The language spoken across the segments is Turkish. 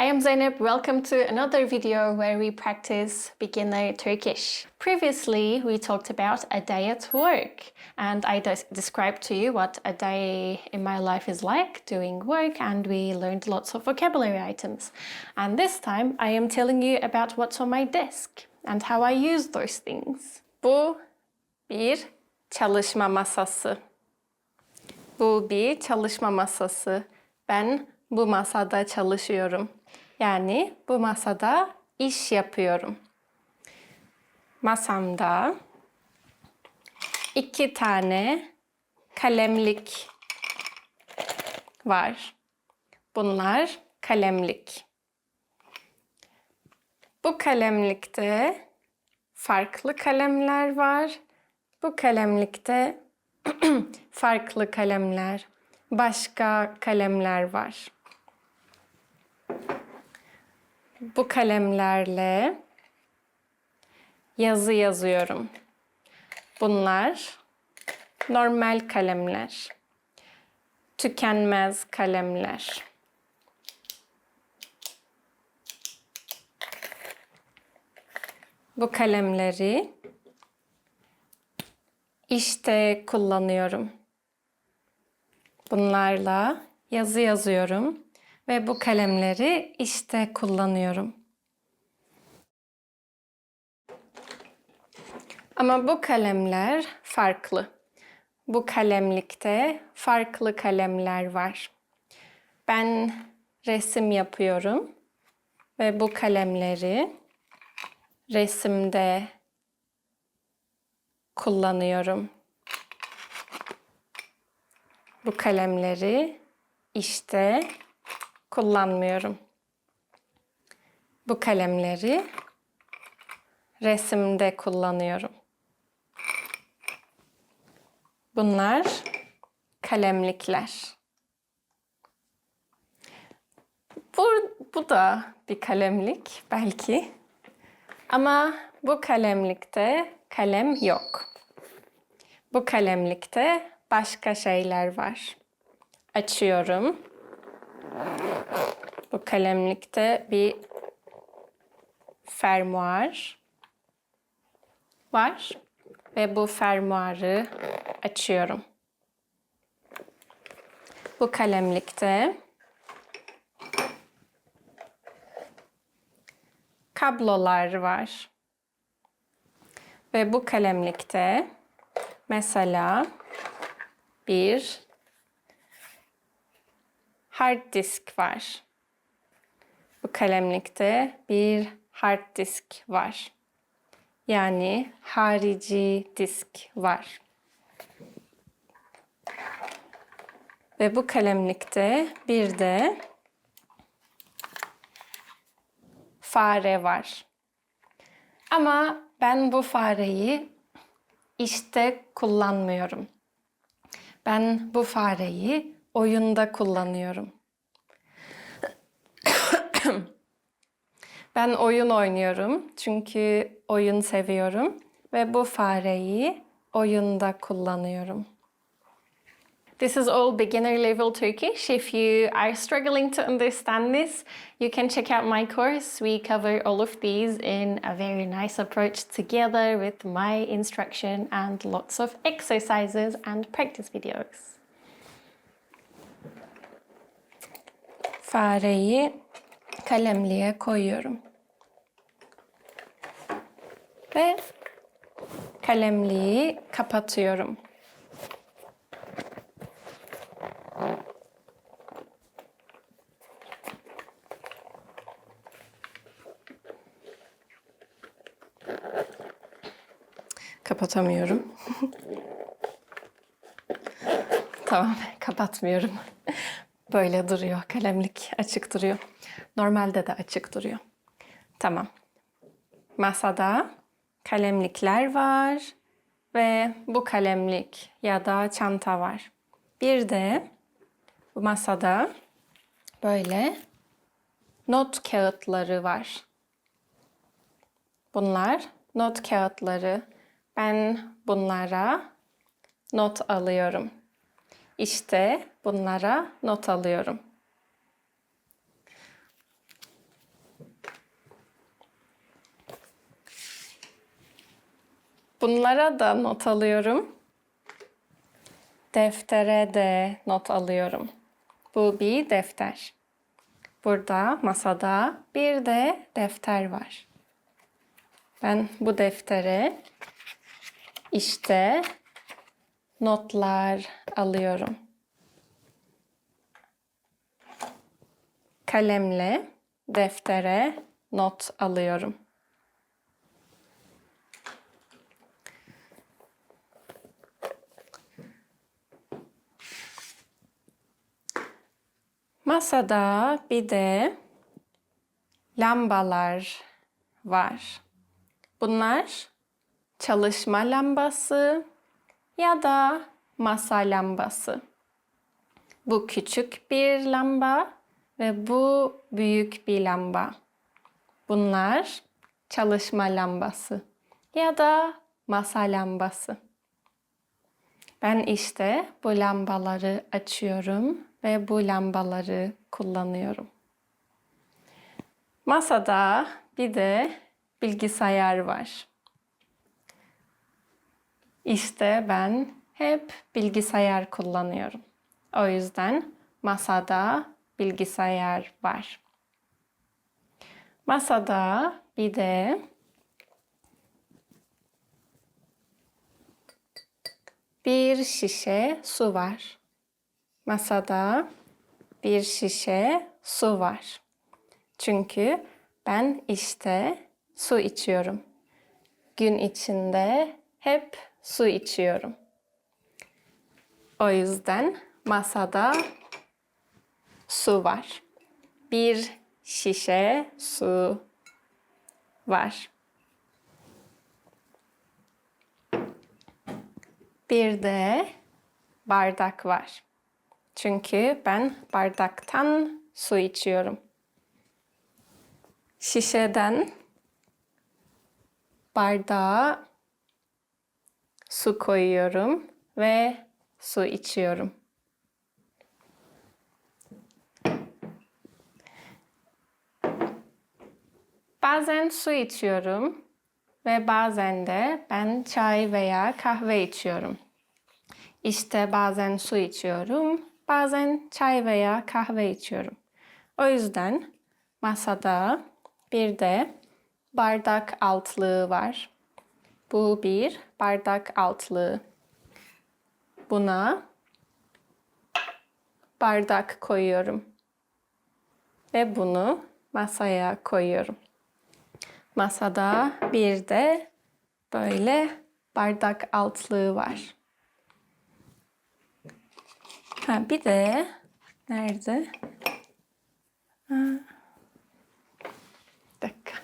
I am Zeynep. Welcome to another video where we practice beginner Turkish. Previously, we talked about a day at work, and I described to you what a day in my life is like doing work, and we learned lots of vocabulary items. And this time, I am telling you about what's on my desk and how I use those things. Bu bir çalışma masası. Bu bir çalışma masası. Ben bu masada çalışıyorum. Yani bu masada iş yapıyorum. Masamda 2 tane kalemlik var. Bunlar kalemlik. Bu kalemlikte farklı kalemler var. Bu kalemlikte farklı kalemler, başka kalemler var. Bu kalemlerle yazı yazıyorum. Bunlar normal kalemler, tükenmez kalemler. Bu kalemleri işte kullanıyorum. Bunlarla yazı yazıyorum ve bu kalemleri işte kullanıyorum. Ama bu kalemler farklı. Bu kalemlikte farklı kalemler var. Ben resim yapıyorum ve bu kalemleri resimde kullanıyorum. Bu kalemleri işte kullanmıyorum. Bu kalemleri resimde kullanıyorum. Bunlar kalemlikler. Bu da bir kalemlik belki. Ama bu kalemlikte kalem yok. Bu kalemlikte başka şeyler var. Açıyorum. Bu kalemlikte bir fermuar var ve bu fermuarı açıyorum. Bu kalemlikte kablolar var. Ve bu kalemlikte mesela bir hard disk var. Bu kalemlikte bir hard disk var. Yani harici disk var. Ve bu kalemlikte bir de fare var. Ama ben bu fareyi işte kullanmıyorum. Ben bu fareyi oyunda kullanıyorum. Ben oyun oynuyorum çünkü oyun seviyorum ve bu fareyi oyunda kullanıyorum. This is all beginner level Turkish. If you are struggling to understand this, you can check out my course. We cover all of these in a very nice approach together with my instruction and lots of exercises and practice videos. Fareyi kalemliğe koyuyorum. Ve kalemliği kapatıyorum. Kapatamıyorum. Tamam, kapatmıyorum. Böyle duruyor. Kalemlik açık duruyor. Normalde de açık duruyor. Tamam. Masada kalemlikler var ve bu kalemlik ya da çanta var. Bir de bu masada böyle not kağıtları var. Bunlar not kağıtları. Ben bunlara not alıyorum. İşte bunlara not alıyorum. Bunlara da not alıyorum. Deftere de not alıyorum. Bu bir defter. Burada masada bir de defter var. Ben bu deftere işte notlar alıyorum. Kalemle deftere not alıyorum. Masada bir de lambalar var. Bunlar çalışma lambası ya da masa lambası. Bu küçük bir lamba ve bu büyük bir lamba. Bunlar çalışma lambası ya da masa lambası. Ben işte bu lambaları açıyorum ve bu lambaları kullanıyorum. Masada bir de bilgisayar var. İşte ben hep bilgisayar kullanıyorum. O yüzden masada bilgisayar var. Masada bir de bir şişe su var. Masada bir şişe su var. Çünkü ben işte su içiyorum. Gün içinde hep su içiyorum. O yüzden masada su var. Bir şişe su var. Bir de bardak var. Çünkü ben bardaktan su içiyorum. Şişeden bardağa su koyuyorum ve su içiyorum. Bazen su içiyorum ve bazen de ben çay veya kahve içiyorum. İşte bazen su içiyorum, bazen çay veya kahve içiyorum. O yüzden masada bir de bardak altlığı var. Bu bir bardak altlığı. Buna bardak koyuyorum ve bunu masaya koyuyorum. Masada bir de böyle bardak altlığı var. Bir de nerede? Bir dakika.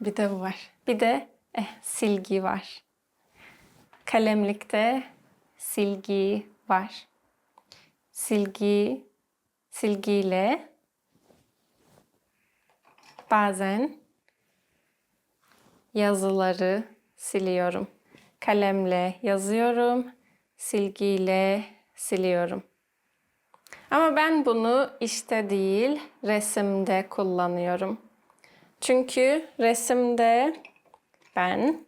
Bir de bu var. Bir de silgi var. Kalemlikte silgi var. Silgiyle bazen yazıları siliyorum. Kalemle yazıyorum, silgiyle siliyorum. Ama ben bunu işte değil, resimde kullanıyorum. Çünkü resimde ben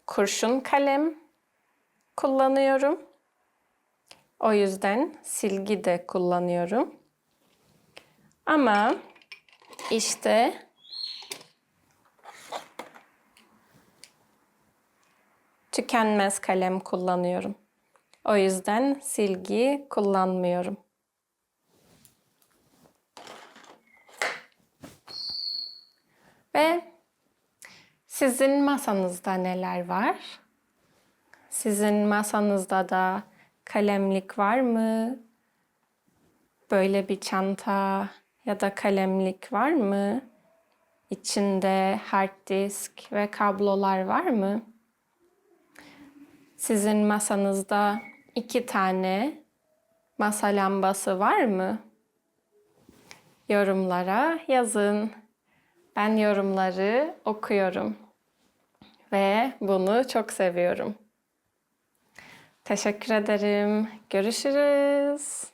kurşun kalem kullanıyorum. O yüzden silgi de kullanıyorum. Ama işte tükenmez kalem kullanıyorum. O yüzden silgi kullanmıyorum. Ve sizin masanızda neler var? Sizin masanızda da kalemlik var mı? Böyle bir çanta ya da kalemlik var mı? İçinde hard disk ve kablolar var mı? Sizin masanızda 2 tane masa lambası var mı? Yorumlara yazın. Ben yorumları okuyorum ve bunu çok seviyorum. Teşekkür ederim. Görüşürüz.